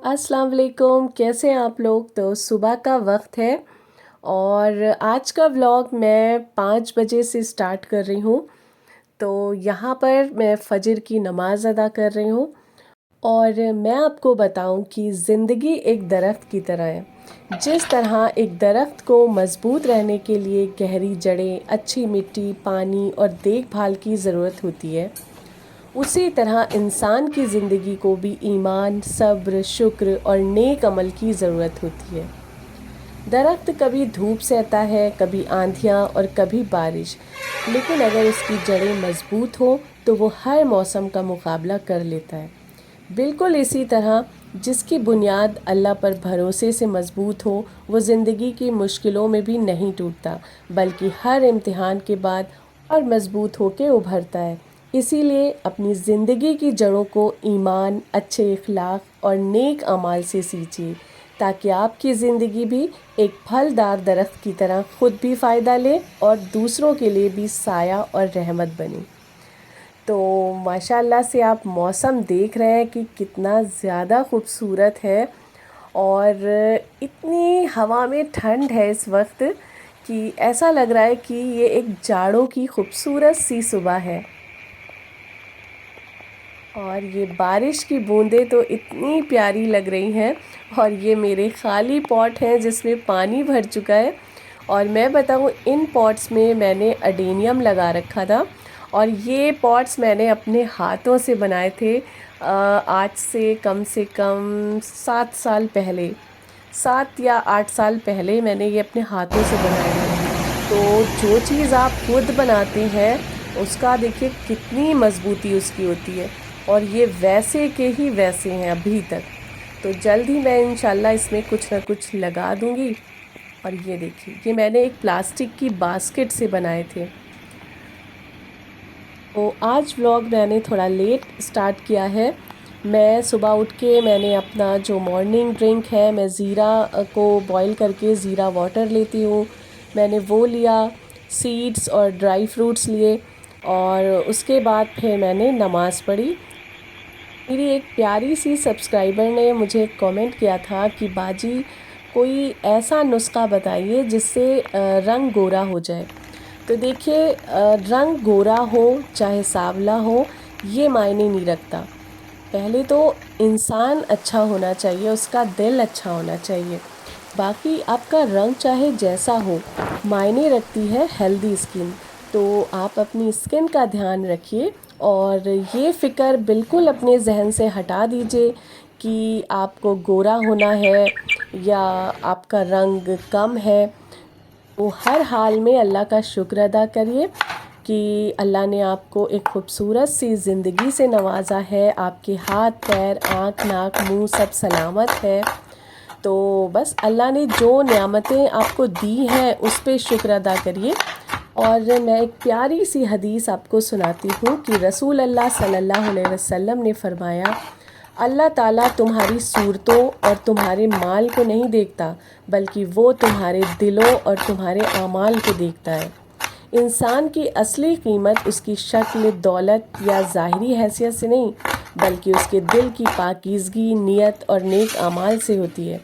अस्सलाम वालेकुम, कैसे हैं आप लोग। तो सुबह का वक्त है और आज का व्लॉग मैं 5 बजे से स्टार्ट कर रही हूँ। तो यहाँ पर मैं फ़जर की नमाज़ अदा कर रही हूँ और मैं आपको बताऊँ कि ज़िंदगी एक दरख्त की तरह है। जिस तरह एक दरख्त को मज़बूत रहने के लिए गहरी जड़ें, अच्छी मिट्टी, पानी और देखभाल की ज़रूरत होती है, उसी तरह इंसान की ज़िंदगी को भी ईमान, सब्र, शुक्र और नेक अमल की ज़रूरत होती है। दरख्त कभी धूप सहता है, कभी आंधियाँ और कभी बारिश, लेकिन अगर उसकी जड़ें मजबूत हो तो वो हर मौसम का मुकाबला कर लेता है। बिल्कुल इसी तरह जिसकी बुनियाद अल्लाह पर भरोसे से मजबूत हो, वो ज़िंदगी की मुश्किलों में भी नहीं टूटता, बल्कि हर इम्तिहान के बाद और मजबूत होकर उभरता है। इसीलिए अपनी ज़िंदगी की जड़ों को ईमान, अच्छे इखलाक और नेक अमाल से सींचिए, ताकि आपकी ज़िंदगी भी एक फलदार दरख्त की तरह खुद भी फ़ायदा ले और दूसरों के लिए भी साया और रहमत बने। तो माशाल्लाह से आप मौसम देख रहे हैं कि कितना ज़्यादा खूबसूरत है और इतनी हवा में ठंड है इस वक्त कि ऐसा लग रहा है कि ये एक जाड़ों की खूबसूरत सी सुबह है। और ये बारिश की बूंदें तो इतनी प्यारी लग रही हैं। और ये मेरे खाली पॉट हैं जिसमें पानी भर चुका है। और मैं बताऊँ, इन पॉट्स में मैंने अडेनियम लगा रखा था और ये पॉट्स मैंने अपने हाथों से बनाए थे। आज से कम 7 साल पहले, 7 या 8 साल पहले मैंने ये अपने हाथों से बनाए हैं। तो जो चीज़ आप खुद बनाते हैं उसका देखिए कितनी मज़बूती उसकी होती है। और ये वैसे के ही वैसे हैं अभी तक। तो जल्द ही मैं इंशाल्लाह इसमें कुछ ना कुछ लगा दूंगी। और ये देखिए, ये मैंने एक प्लास्टिक की बास्केट से बनाए थे। तो आज व्लॉग मैंने थोड़ा लेट स्टार्ट किया है। मैं सुबह उठ के मैंने अपना जो मॉर्निंग ड्रिंक है, मैं ज़ीरा को बॉईल करके ज़ीरा वाटर लेती हूँ, मैंने वो लिया। सीड्स और ड्राई फ्रूट्स लिए और उसके बाद फिर मैंने नमाज़ पढ़ी। मेरी एक प्यारी सी सब्सक्राइबर ने मुझे कमेंट किया था कि बाजी कोई ऐसा नुस्खा बताइए जिससे रंग गोरा हो जाए। तो देखिए, रंग गोरा हो चाहे सांवला हो, ये मायने नहीं रखता। पहले तो इंसान अच्छा होना चाहिए, उसका दिल अच्छा होना चाहिए। बाकी आपका रंग चाहे जैसा हो, मायने रखती है हेल्दी स्किन। तो आप अपनी स्किन का ध्यान रखिए और ये फ़िक्र बिल्कुल अपने जहन से हटा दीजिए कि आपको गोरा होना है या आपका रंग कम है। तो हर हाल में अल्लाह का शुक्र अदा करिए कि अल्लाह ने आपको एक खूबसूरत सी ज़िंदगी से नवाजा है। आपके हाथ, पैर, आँख, नाक, मुंह सब सलामत है। तो बस अल्लाह ने जो नेमतें आपको दी हैं उस पे शुक्र अदा करिए। और मैं एक प्यारी सी हदीस आपको सुनाती हूँ कि रसूल अल्लाह सल्लल्लाहु अलैहि वसल्लम ने फरमाया, अल्लाह ताला तुम्हारी सूरतों और तुम्हारे माल को नहीं देखता, बल्कि वो तुम्हारे दिलों और तुम्हारे आमाल को देखता है। इंसान की असली कीमत उसकी शक्ल, दौलत या ज़ाहिरी हैसियत से नहीं, बल्कि उसके दिल की पाकीज़गी, नियत और नेक आमाल से होती है।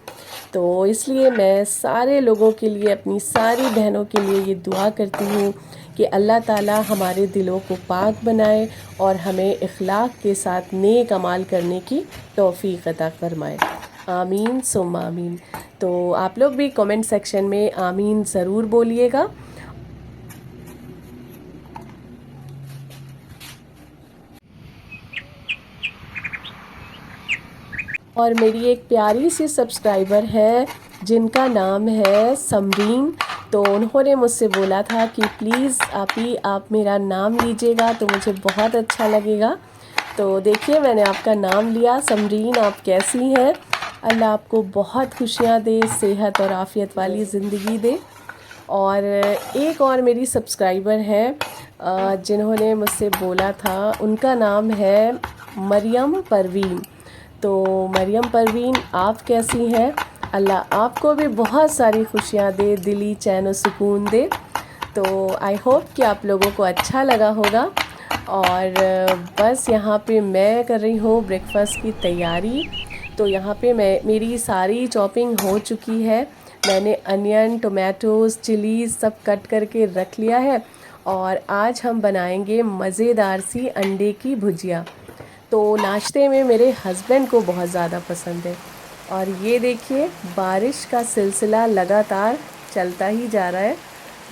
तो इसलिए मैं सारे लोगों के लिए, अपनी सारी बहनों के लिए ये दुआ करती हूँ कि अल्लाह ताला हमारे दिलों को पाक बनाए और हमें इखलाक के साथ नेक अमाल करने की तौफीक अता फरमाए। आमीन सुम्मा आमीन। तो आप लोग भी कमेंट सेक्शन में आमीन ज़रूर बोलिएगा। और मेरी एक प्यारी सी सब्सक्राइबर है जिनका नाम है समरीन। तो उन्होंने मुझसे बोला था कि प्लीज़ आप मेरा नाम लीजिएगा तो मुझे बहुत अच्छा लगेगा। तो देखिए, मैंने आपका नाम लिया। समरीन, आप कैसी हैं? अल्लाह आपको बहुत खुशियाँ दे, सेहत और आफ़ियत वाली ज़िंदगी दे। और एक और मेरी सब्सक्राइबर है जिन्होंने मुझसे बोला था, उनका नाम है मरियम परवीन। तो मरियम परवीन, आप कैसी हैं? अल्लाह आपको भी बहुत सारी खुशियाँ दे, दिली चैन और सुकून दे। तो आई होप कि आप लोगों को अच्छा लगा होगा। और बस यहाँ पे मैं कर रही हूँ ब्रेकफास्ट की तैयारी। तो यहाँ पे मेरी सारी चॉपिंग हो चुकी है। मैंने अनियन, टोमेटोज़, चिलीज़ सब कट करके रख लिया है और आज हम बनाएंगे मज़ेदार सी अंडे की भुजिया। तो नाश्ते में मेरे हस्बैंड को बहुत ज़्यादा पसंद है। और ये देखिए, बारिश का सिलसिला लगातार चलता ही जा रहा है।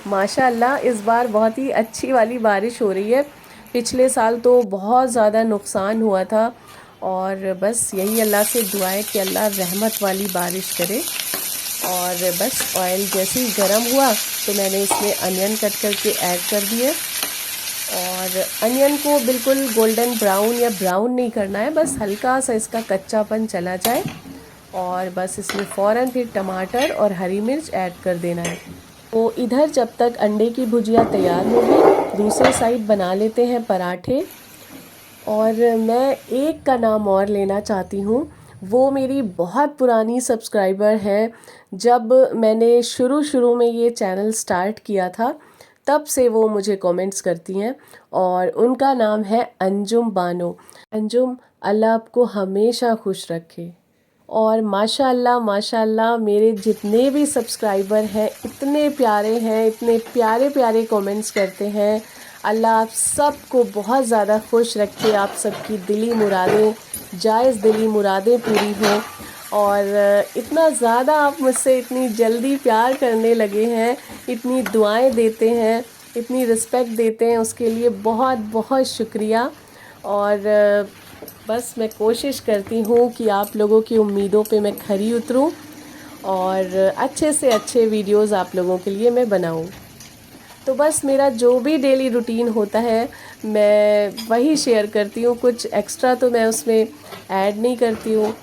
माशाल्लाह इस बार बहुत ही अच्छी वाली बारिश हो रही है। पिछले साल तो बहुत ज़्यादा नुकसान हुआ था और बस यही अल्लाह से दुआ है कि अल्लाह रहमत वाली बारिश करे। और बस ऑयल जैसे ही गर्म हुआ तो मैंने इसमें अनियन कट करके ऐड कर दिए और अनियन को बिल्कुल गोल्डन ब्राउन या ब्राउन नहीं करना है, बस हल्का सा इसका कच्चापन चला जाए और बस इसमें फ़ौरन फिर टमाटर और हरी मिर्च ऐड कर देना है। तो इधर जब तक अंडे की भुजिया तैयार होगी, दूसरे साइड बना लेते हैं पराठे। और मैं एक का नाम और लेना चाहती हूँ, वो मेरी बहुत पुरानी सब्सक्राइबर है। जब मैंने शुरू में ये चैनल स्टार्ट किया था तब से वो मुझे कमेंट्स करती हैं और उनका नाम है अंजुम बानो। अंजुम, अल्लाह आपको हमेशा खुश रखे। और माशाल्लाह माशाल्लाह मेरे जितने भी सब्सक्राइबर हैं इतने प्यारे हैं, इतने प्यारे प्यारे कमेंट्स करते हैं। अल्लाह आप सबको बहुत ज़्यादा खुश रखे, आप सबकी दिली मुरादें, जायज़ दिली मुरादें पूरी हों। और इतना ज़्यादा आप मुझसे इतनी जल्दी प्यार करने लगे हैं, इतनी दुआएं देते हैं, इतनी रिस्पेक्ट देते हैं, उसके लिए बहुत बहुत शुक्रिया। और बस मैं कोशिश करती हूँ कि आप लोगों की उम्मीदों पे मैं खरी उतरूँ और अच्छे से अच्छे वीडियोस आप लोगों के लिए मैं बनाऊँ। तो बस मेरा जो भी डेली रूटीन होता है मैं वही शेयर करती हूँ, कुछ एक्स्ट्रा तो मैं उसमें ऐड नहीं करती हूँ।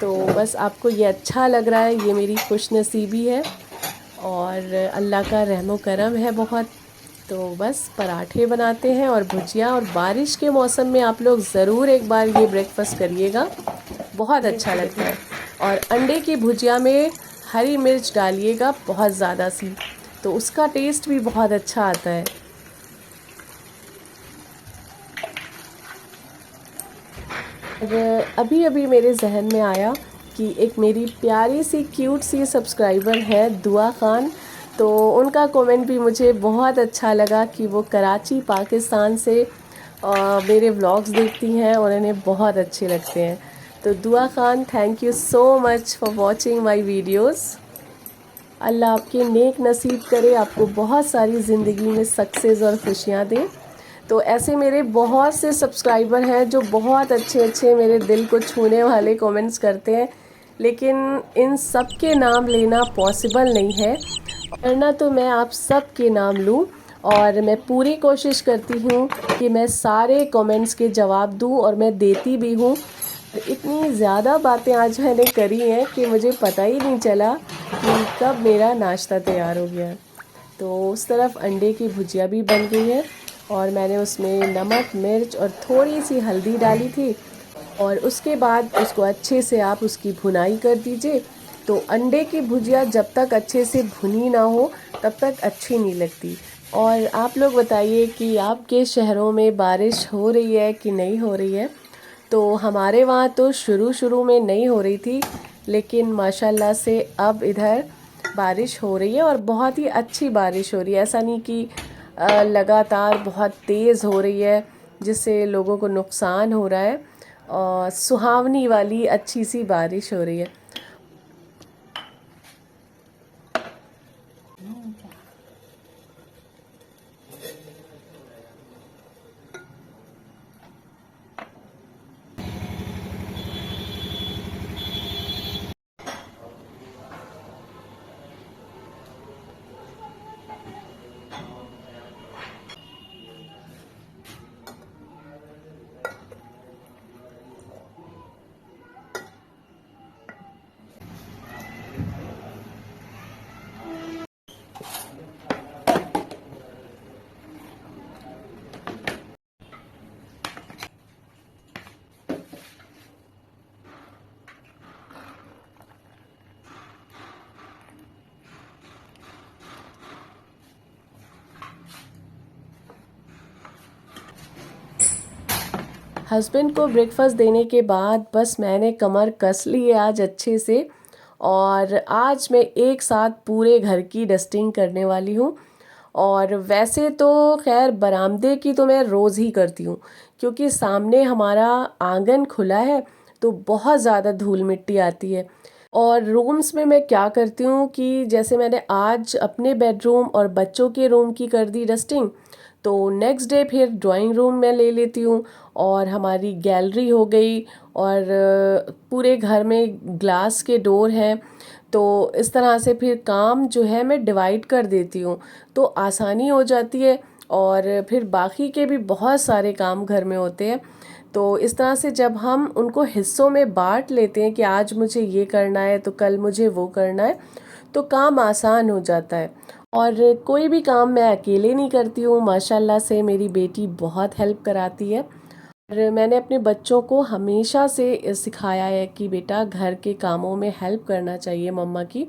तो बस आपको ये अच्छा लग रहा है, ये मेरी खुशनसीबी है और अल्लाह का रहमो करम है बहुत। तो बस पराठे बनाते हैं और भुजिया, और बारिश के मौसम में आप लोग ज़रूर एक बार ये ब्रेकफास्ट करिएगा, बहुत अच्छा लगता है। और अंडे की भुजिया में हरी मिर्च डालिएगा बहुत ज़्यादा सी, तो उसका टेस्ट भी बहुत अच्छा आता है। और अभी अभी मेरे जहन में आया कि एक मेरी प्यारी सी क्यूट सी सब्सक्राइबर है दुआ खान, तो उनका कमेंट भी मुझे बहुत अच्छा लगा कि वो कराची पाकिस्तान से मेरे व्लॉग्स देखती हैं और उन्हें बहुत अच्छे लगते हैं। तो Dua Khan, thank you so much for watching my videos. Allah आपके नेक नसीब करे, आपको बहुत सारी ज़िंदगी में सक्सेस और खुशियाँ दे। तो ऐसे मेरे बहुत से सब्सक्राइबर हैं जो बहुत अच्छे अच्छे मेरे दिल को छूने वाले कमेंट्स करते हैं, लेकिन इन सब के नाम लेना पॉसिबल नहीं है। वरना तो मैं आप सब के नाम लूँ और मैं पूरी कोशिश करती हूँ कि मैं सारे कमेंट्स के जवाब दूँ और मैं देती भी हूँ। इतनी ज़्यादा बातें आज मैंने करी हैं कि मुझे पता ही नहीं चला कि कब मेरा नाश्ता तैयार हो गया। तो उस तरफ अंडे की भुजिया भी बन गई है और मैंने उसमें नमक, मिर्च और थोड़ी सी हल्दी डाली थी और उसके बाद उसको अच्छे से आप उसकी भुनाई कर दीजिए। तो अंडे की भुजिया जब तक अच्छे से भुनी ना हो तब तक अच्छी नहीं लगती। और आप लोग बताइए कि आपके शहरों में बारिश हो रही है कि नहीं हो रही है। तो हमारे वहाँ तो शुरू में नहीं हो रही थी, लेकिन माशाल्लाह से अब इधर बारिश हो रही है और बहुत ही अच्छी बारिश हो रही है। ऐसा नहीं कि लगातार बहुत तेज़ हो रही है जिससे लोगों को नुकसान हो रहा है, और सुहावनी वाली अच्छी सी बारिश हो रही है। हस्बैंड को ब्रेकफास्ट देने के बाद बस मैंने कमर कस ली है आज अच्छे से। और आज मैं एक साथ पूरे घर की डस्टिंग करने वाली हूँ। और वैसे तो खैर बरामदे की तो मैं रोज़ ही करती हूँ, क्योंकि सामने हमारा आंगन खुला है तो बहुत ज़्यादा धूल मिट्टी आती है। और रूम्स में मैं क्या करती हूँ कि जैसे मैंने आज अपने बेडरूम और बच्चों के रूम की कर दी डस्टिंग, तो नेक्स्ट डे फिर ड्राइंग रूम में ले लेती हूँ। और हमारी गैलरी हो गई, और पूरे घर में ग्लास के डोर हैं, तो इस तरह से फिर काम जो है मैं डिवाइड कर देती हूँ, तो आसानी हो जाती है। और फिर बाकी के भी बहुत सारे काम घर में होते हैं, तो इस तरह से जब हम उनको हिस्सों में बांट लेते हैं कि आज मुझे ये करना है तो कल मुझे वो करना है, तो काम आसान हो जाता है। और कोई भी काम मैं अकेले नहीं करती हूँ, माशाल्लाह से मेरी बेटी बहुत हेल्प कराती है। और मैंने अपने बच्चों को हमेशा से सिखाया है कि बेटा घर के कामों में हेल्प करना चाहिए मम्मा की।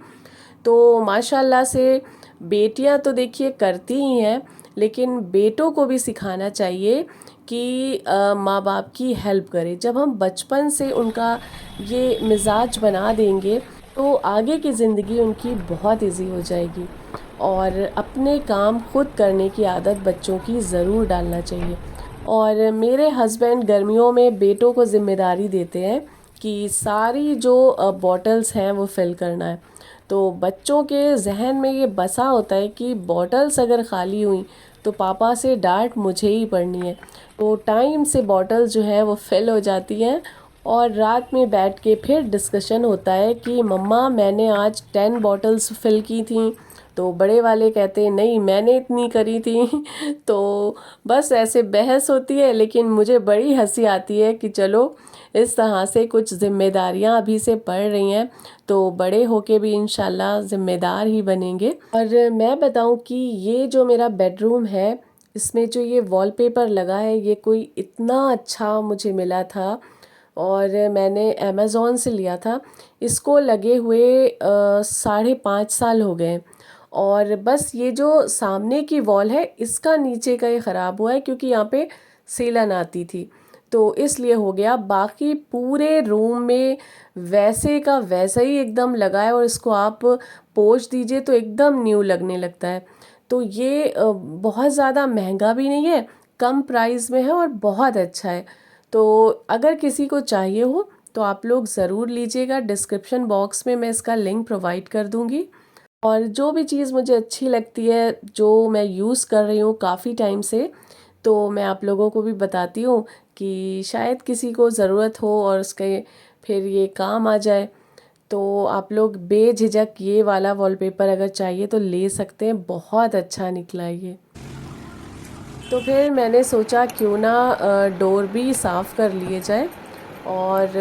तो माशाल्लाह से बेटियां तो देखिए करती ही हैं, लेकिन बेटों को भी सिखाना चाहिए कि माँ बाप की हेल्प करें। जब हम बचपन से उनका ये मिजाज बना देंगे तो आगे की ज़िंदगी उनकी बहुत इजी हो जाएगी। और अपने काम खुद करने की आदत बच्चों की ज़रूर डालना चाहिए। और मेरे हस्बैंड गर्मियों में बेटों को ज़िम्मेदारी देते हैं कि सारी जो बॉटल्स हैं वो फिल करना है। तो बच्चों के जहन में ये बसा होता है कि बॉटल्स अगर ख़ाली हुई तो पापा से डांट मुझे ही पड़नी है। तो टाइम से बॉटल्स जो है वो फिल हो जाती हैं, और रात में बैठ के फिर डिस्कशन होता है कि मम्मा मैंने आज 10 बॉटल्स फिल की थी, तो बड़े वाले कहते हैं नहीं मैंने इतनी करी थी। तो बस ऐसे बहस होती है, लेकिन मुझे बड़ी हंसी आती है कि चलो इस तरह से कुछ जिम्मेदारियां अभी से पड़ रही हैं, तो बड़े होके भी इंशाल्लाह ज़िम्मेदार ही बनेंगे। और मैं बताऊं कि ये जो मेरा बेडरूम है, इसमें जो ये वॉलपेपर लगा है ये कोई इतना अच्छा मुझे मिला था, और मैंने अमेज़ोन से लिया था। इसको लगे हुए 5.5 साल हो गए। और बस ये जो सामने की वॉल है इसका नीचे का ये ख़राब हुआ है, क्योंकि यहाँ पे सीलन आती थी, तो इसलिए हो गया। बाकी पूरे रूम में वैसे का वैसा ही एकदम लगा है, और इसको आप पोंछ दीजिए तो एकदम न्यू लगने लगता है। तो ये बहुत ज़्यादा महंगा भी नहीं है, कम प्राइस में है और बहुत अच्छा है। तो अगर किसी को चाहिए हो तो आप लोग ज़रूर लीजिएगा। डिस्क्रिप्शन बॉक्स में मैं इसका लिंक प्रोवाइड कर दूँगी। और जो भी चीज़ मुझे अच्छी लगती है, जो मैं यूज़ कर रही हूँ काफ़ी टाइम से, तो मैं आप लोगों को भी बताती हूँ कि शायद किसी को ज़रूरत हो और उसके फिर ये काम आ जाए। तो आप लोग बेझिझक ये वाला वॉलपेपर अगर चाहिए तो ले सकते हैं, बहुत अच्छा निकला है ये। तो फिर मैंने सोचा क्यों ना डोर भी साफ़ कर लिए जाए। और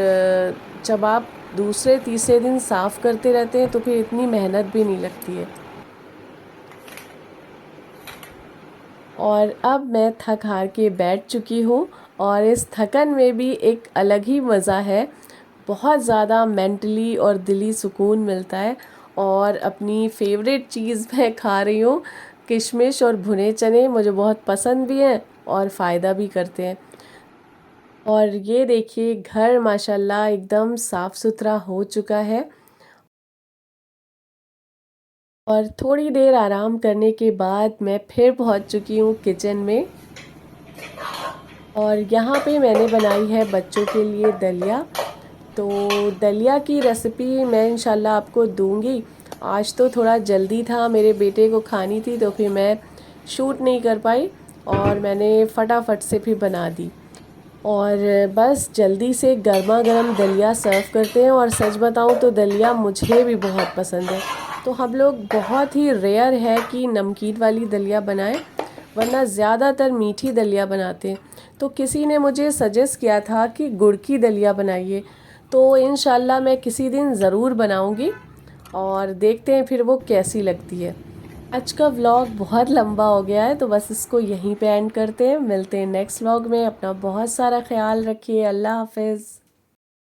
जब आप दूसरे तीसरे दिन साफ़ करते रहते हैं तो फिर इतनी मेहनत भी नहीं लगती है। और अब मैं थक हार के बैठ चुकी हूँ, और इस थकन में भी एक अलग ही मज़ा है। बहुत ज़्यादा मेंटली और दिली सुकून मिलता है। और अपनी फेवरेट चीज़ मैं खा रही हूँ, किशमिश और भुने चने मुझे बहुत पसंद भी हैं और फ़ायदा भी करते हैं। और ये देखिए घर माशाल्लाह एकदम साफ़ सुथरा हो चुका है। और थोड़ी देर आराम करने के बाद मैं फिर पहुंच चुकी हूँ किचन में। और यहाँ पे मैंने बनाई है बच्चों के लिए दलिया। तो दलिया की रेसिपी मैं इंशाल्लाह आपको दूंगी। आज तो थोड़ा जल्दी था, मेरे बेटे को खानी थी, तो फिर मैं शूट नहीं कर पाई और मैंने फटाफट से फिर बना दी। और बस जल्दी से गर्मा गर्म दलिया सर्व करते हैं। और सच बताऊं तो दलिया मुझे भी बहुत पसंद है। तो हम लोग बहुत ही रेयर है कि नमकीन वाली दलिया बनाएं, वरना ज़्यादातर मीठी दलिया बनाते हैं। तो किसी ने मुझे सजेस्ट किया था कि गुड़ की दलिया बनाइए, तो इंशाल्लाह मैं किसी दिन ज़रूर बनाऊंगी और देखते हैं फिर वो कैसी लगती है। आज का व्लॉग बहुत लंबा हो गया है, तो बस इसको यहीं पे एंड करते हैं। मिलते हैं नेक्स्ट व्लॉग में। अपना बहुत सारा ख्याल रखिए। अल्लाह हाफिज़।